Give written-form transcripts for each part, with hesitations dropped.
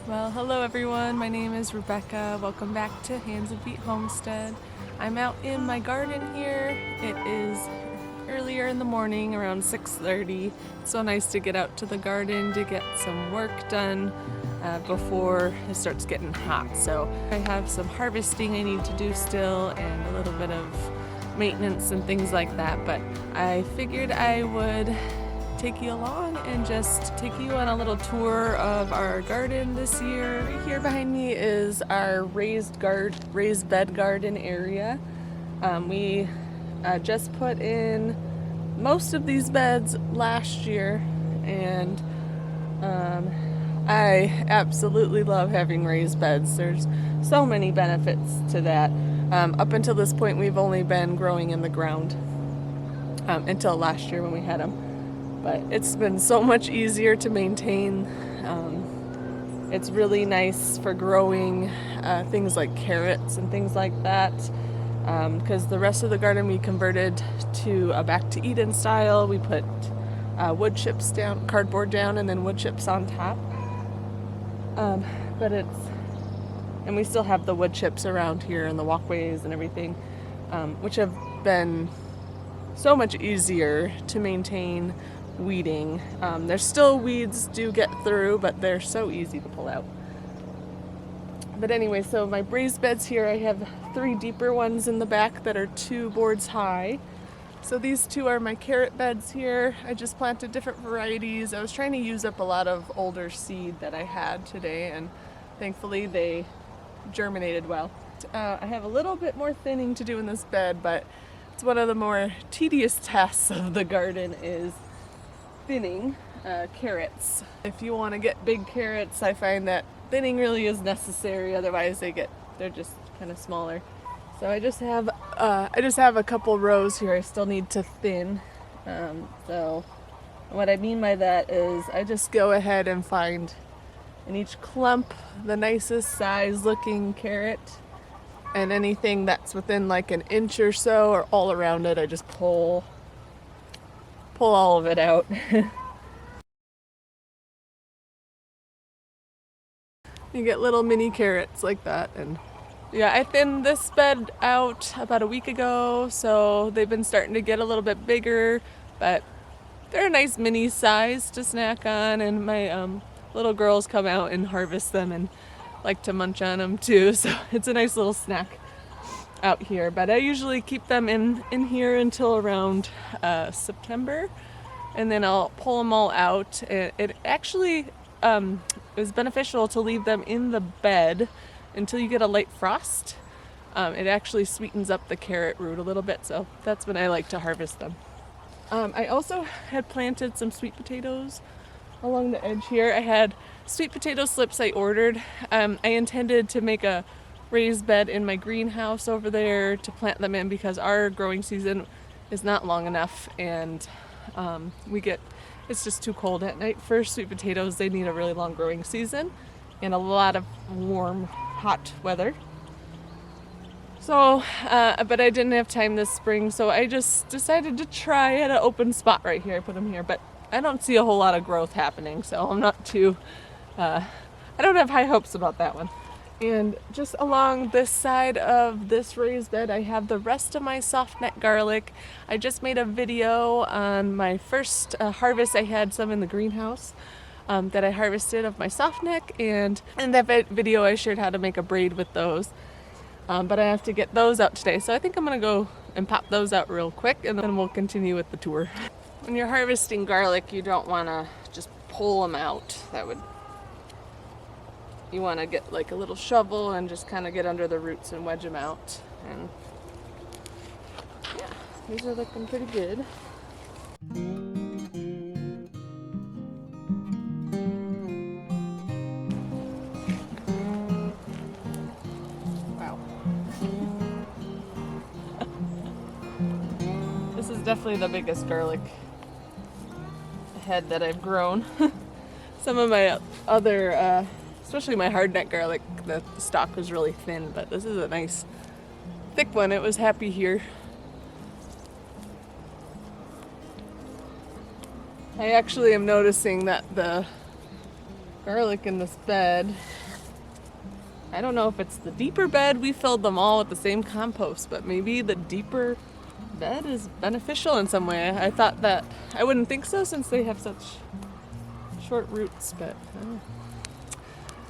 Well, hello everyone. My name is Rebecca. Welcome back to Hands and Feet Homestead. I'm out in my garden here. It is earlier in the morning, around 6:30. It's so nice to get out to the garden to get some work done before it starts getting hot. So I have some harvesting I need to do still and a little bit of maintenance and things like that, but I figured I would take you along and just take you on a little tour of our garden this year. Right here behind me is our raised bed garden area. We just put in most of these beds last year, and I absolutely love having raised beds. There's so many benefits to that. Up until this point, we've only been growing in the ground until last year when we had them. But it's been so much easier to maintain. It's really nice for growing things like carrots and things like that, because the rest of the garden we converted to a back to Eden style. We put wood chips down, cardboard down, and then wood chips on top. And we still have the wood chips around here and the walkways and everything, which have been so much easier to maintain. Weeding. There's still weeds do get through, but they're so easy to pull out. But anyway, so my raised beds here, I have 3 deeper ones in the back that are 2 boards high. So these 2 are my carrot beds here. I just planted different varieties. I was trying to use up a lot of older seed that I had today, and thankfully they germinated well. I have a little bit more thinning to do in this bed, but it's one of the more tedious tasks of the garden is thinning carrots. If you want to get big carrots, I find that thinning really is necessary, otherwise they're just kind of smaller. So I just have a couple rows here I still need to thin. So what I mean by that is I just go ahead and find in each clump the nicest size looking carrot, and anything that's within like an inch or so or all around it, I just pull all of it out. You get little mini carrots like that. And yeah, I thinned this bed out about a week ago, so they've been starting to get a little bit bigger, but they're a nice mini size to snack on, and my little girls come out and harvest them and like to munch on them too, so it's a nice little snack out here. But I usually keep them in here until around September, and then I'll pull them all out. It actually is beneficial to leave them in the bed until you get a light frost. It actually sweetens up the carrot root a little bit, so that's when I like to harvest them. I also had planted some sweet potatoes along the edge here. I had sweet potato slips I ordered. I intended to make a raised bed in my greenhouse over there to plant them in, because our growing season is not long enough, and it's just too cold at night for sweet potatoes. They need a really long growing season and a lot of warm, hot weather. So, but I didn't have time this spring, so I just decided to try at an open spot right here. I put them here, but I don't see a whole lot of growth happening, so I'm not too, I don't have high hopes about that one. And just along this side of this raised bed, I have the rest of my SOFTNECK garlic. I just made a video on my first harvest. I had some in the greenhouse that I harvested of my SOFTNECK, and in that video I shared how to make a braid with those. But I have to get those out today, so I think I'm gonna go and pop those out real quick, and then we'll continue with the tour. When you're harvesting garlic, you don't want to just pull them out. You want to get like a little shovel and just kind of get under the roots and wedge them out. And yeah, these are looking pretty good. Wow. This is definitely the biggest garlic head that I've grown. Some of my other especially my hardneck garlic, the stalk was really thin, but this is a nice thick one. It was happy here. I actually am noticing that garlic in this bed. I don't know if it's the deeper bed. We filled them all with the same compost, but maybe the deeper bed is beneficial in some way. I thought that, I wouldn't think so since they have such short roots, but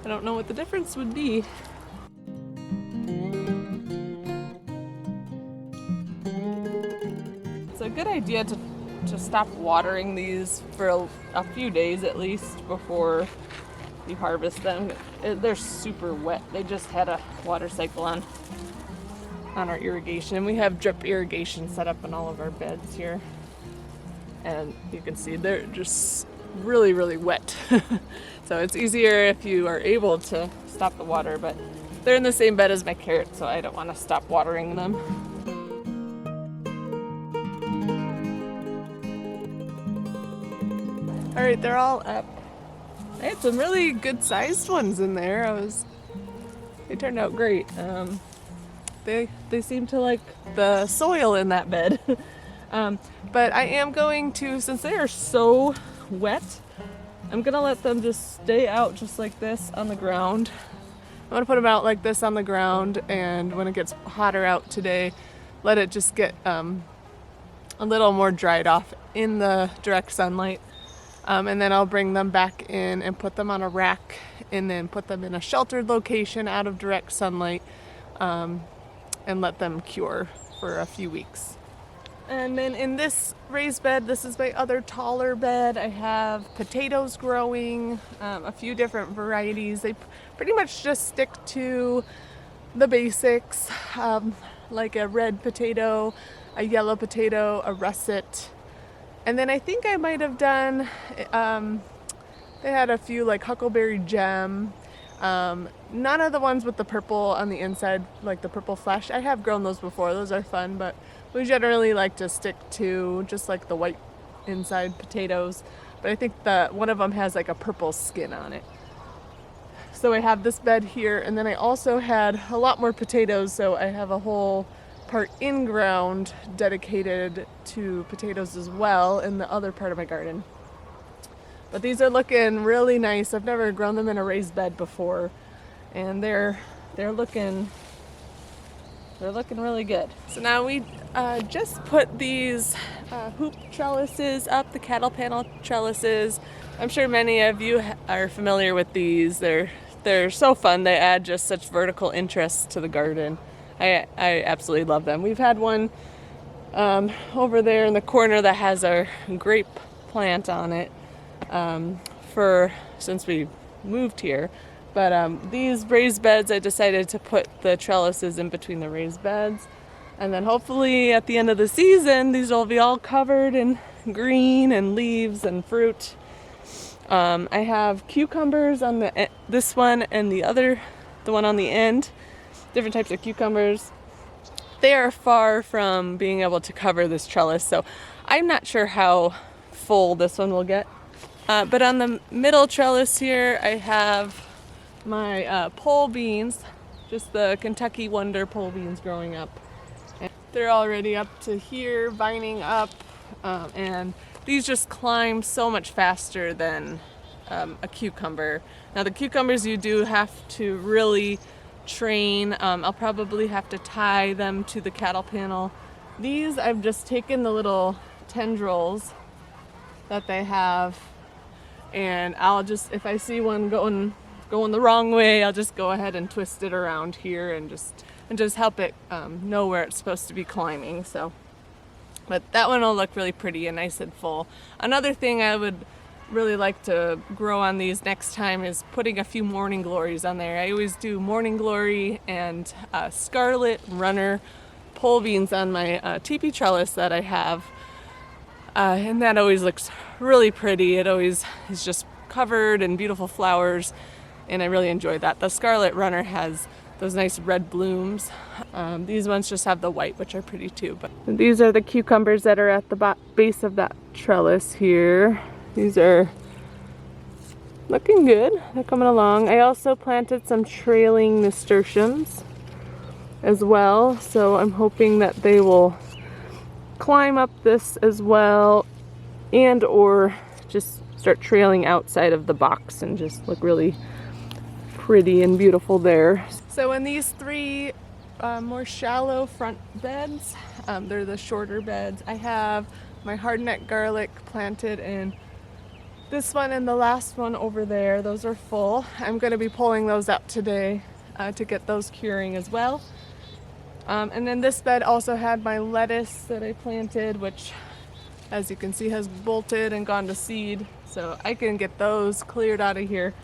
I don't know what the difference would be. It's a good idea to stop watering these for a few days at least before you harvest them. They're super wet. They just had a water cycle on our irrigation, and we have drip irrigation set up in all of our beds here, and you can see they're just really, really wet. So it's easier if you are able to stop the water, but they're in the same bed as my carrots, so I don't want to stop watering them. All right, they're all up. I had some really good sized ones in there. They turned out great. They seem to like the soil in that bed. But I am going to, since they are so wet, I'm gonna let them just stay out just like this on the ground. I'm gonna put them out like this on the ground, and when it gets hotter out today, let it just get a little more dried off in the direct sunlight. And then I'll bring them back in and put them on a rack, and then put them in a sheltered location out of direct sunlight, and let them cure for a few weeks. And then in this raised bed, this is my other taller bed, I have potatoes growing, a few different varieties. They pretty much just stick to the basics, like a red potato, a yellow potato, a russet. And then I think I might have done, they had a few like huckleberry gem. None of the ones with the purple on the inside, like the purple flesh. I have grown those before, those are fun, but we generally like to stick to just like the white inside potatoes. But I think one of them has like a purple skin on it. So I have this bed here, and then I also had a lot more potatoes, so I have a whole part in ground dedicated to potatoes as well in the other part of my garden. But these are looking really nice. I've never grown them in a raised bed before, and they're looking really good. So now we just put these hoop trellises up, the cattle panel trellises. I'm sure many of you are familiar with these. They're so fun. They add just such vertical interest to the garden. I absolutely love them. We've had one over there in the corner that has our grape plant on it since we moved here. But these raised beds, I decided to put the trellises in between the raised beds. And then hopefully at the end of the season, these will be all covered in green and leaves and fruit. I have cucumbers on this one and the one on the end. Different types of cucumbers. They are far from being able to cover this trellis, so I'm not sure how full this one will get. But on the middle trellis here, I have my pole beans, just the Kentucky Wonder pole beans growing up. And they're already up to here, vining up, and these just climb so much faster than a cucumber. Now the cucumbers you do have to really train. I'll probably have to tie them to the cattle panel. These, I've just taken the little tendrils that they have, and I'll just, if I see one going the wrong way, I'll just go ahead and twist it around here and just help it know where it's supposed to be climbing. So, but that one will look really pretty and nice and full. Another thing I would really like to grow on these next time is putting a few morning glories on there. I always do morning glory and scarlet runner pole beans on my teepee trellis that I have, and that always looks really pretty. It always is just covered in beautiful flowers, and I really enjoy that. The scarlet runner has those nice red blooms. These ones just have the white, which are pretty too. But these are the cucumbers that are at the base of that trellis here. These are looking good. They're coming along. I also planted some trailing nasturtiums as well, so I'm hoping that they will climb up this as well, and or just start trailing outside of the box and just look really pretty and beautiful there. So in these three more shallow front beds, they're the shorter beds, I have my hardneck garlic planted in this one and the last one over there. Those are full. I'm going to be pulling those up today to get those curing as well. And then this bed also had my lettuce that I planted, which as you can see has bolted and gone to seed. So I can get those cleared out of here.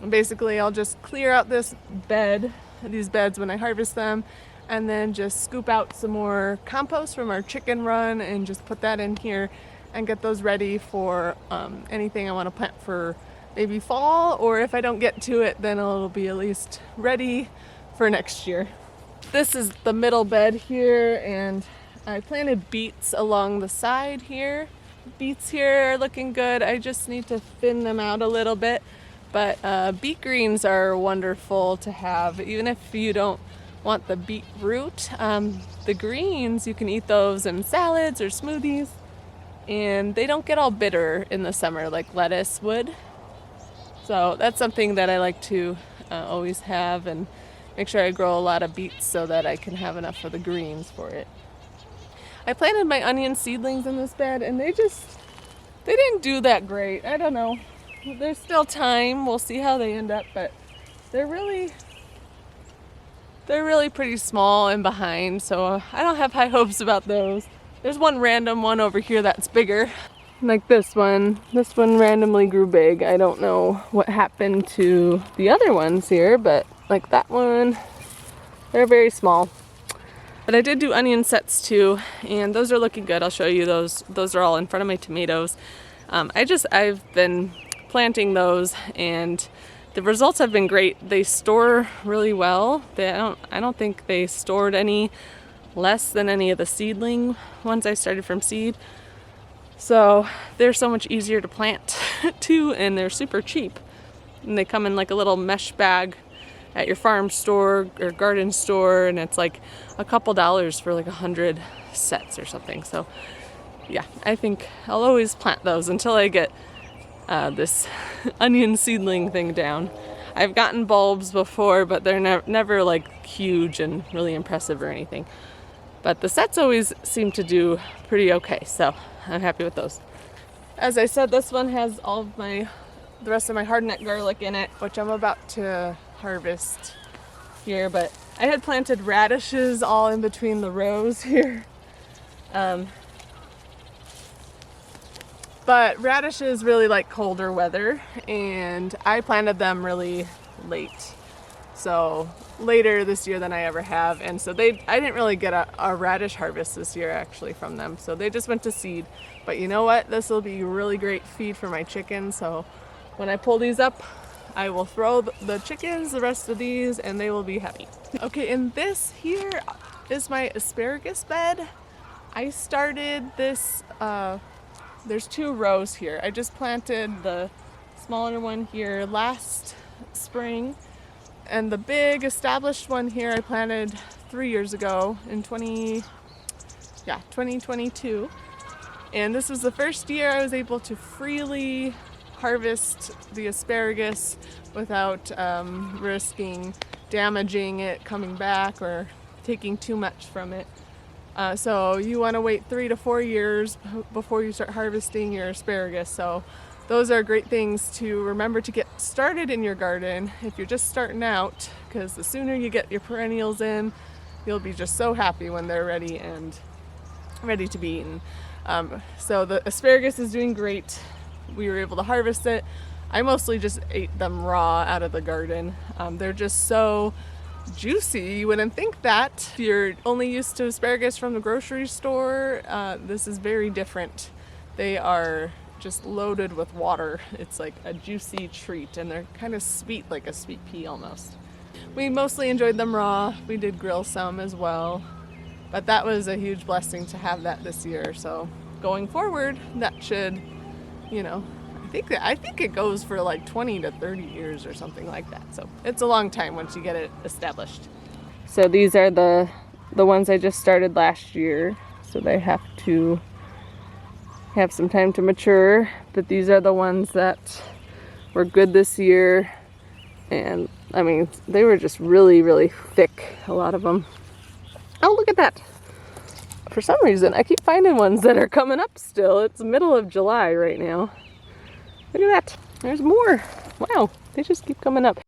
Basically I'll just clear out these beds when I harvest them, and then just scoop out some more compost from our chicken run and just put that in here and get those ready for anything I want to plant for maybe fall, or if I don't get to it, then it'll be at least ready for next year. This is the middle bed here, and I planted beets along the side here. Beets here are looking good. I just need to thin them out a little bit, but beet greens are wonderful to have. Even if you don't want the beet root, the greens, you can eat those in salads or smoothies, and they don't get all bitter in the summer like lettuce would. So that's something that I like to always have, and make sure I grow a lot of beets so that I can have enough of the greens for it. I planted my onion seedlings in this bed, and they didn't do that great. I don't know. There's still time. We'll see how they end up, but they're really pretty small and behind, so I don't have high hopes about those. There's one random one over here that's bigger. Like this one. This one randomly grew big. I don't know what happened to the other ones here, but like that one, they're very small. But I did do onion sets too, and those are looking good. I'll show you those. Those are all in front of my tomatoes. I've been planting those, and the results have been great. They store really well. I don't think they stored any less than any of the seedling ones I started from seed. So they're so much easier to plant too, and they're super cheap. And they come in like a little mesh bag at your farm store or garden store, and it's like a couple dollars for like 100 sets or something. So yeah, I think I'll always plant those until I get this onion seedling thing down. I've gotten bulbs before, but they're never like huge and really impressive or anything. But the sets always seem to do pretty okay, so I'm happy with those. As I said, this one has all of the rest of my hardneck garlic in it, which I'm about to harvest here. But I had planted radishes all in between the rows here. But radishes really like colder weather, and I planted them really late. So later this year than I ever have, and so I didn't really get a radish harvest this year actually from them, so they just went to seed. But you know what, this will be really great feed for my chickens, so when I pull these up, I will throw the chickens the rest of these, and they will be happy. Okay, and this here is my asparagus bed. I started this, there's 2 rows here. I just planted the smaller one here last spring, and the big established one here I planted 3 years ago in 2022. And this was the first year I was able to freely harvest the asparagus without risking damaging it, coming back, or taking too much from it. So you want to wait 3 to 4 years before you start harvesting your asparagus. So those are great things to remember to get started in your garden if you're just starting out, because the sooner you get your perennials in, you'll be just so happy when they're ready to be eaten. So the asparagus is doing great. We were able to harvest it. I mostly just ate them raw out of the garden. They're just so juicy. You wouldn't think that. If you're only used to asparagus from the grocery store, this is very different. They are just loaded with water. It's like a juicy treat, and they're kind of sweet, like a sweet pea almost. We mostly enjoyed them raw. We did grill some as well, but that was a huge blessing to have that this year. So going forward, that should, I think it goes for like 20 to 30 years or something like that. So it's a long time once you get it established. So these are the ones I just started last year. So they have to have some time to mature, but these are the ones that were good this year. And I mean, they were just really, really thick, a lot of them. Oh, look at that. For some reason, I keep finding ones that are coming up still. It's the middle of July right now. Look at that. There's more. Wow, they just keep coming up.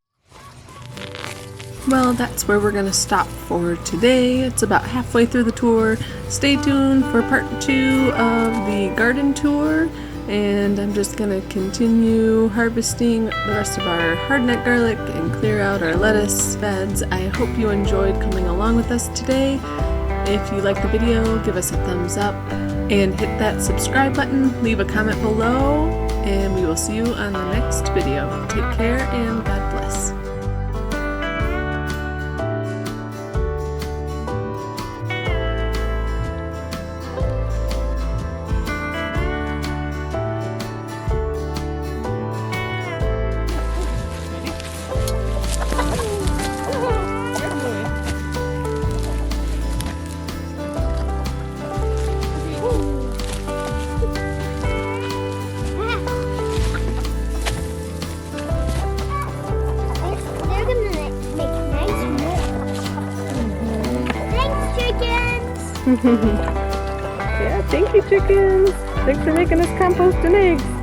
Well, that's where we're gonna stop for today. It's about halfway through the tour. Stay tuned for part 2 of the garden tour, and I'm just gonna continue harvesting the rest of our hardneck garlic and clear out our lettuce beds. I hope you enjoyed coming along with us today. If you liked the video, give us a thumbs up and hit that subscribe button. Leave a comment below, and we will see you on the next video. Take care and God bless. Yeah, thank you, chickens. Thanks for making us compost and eggs.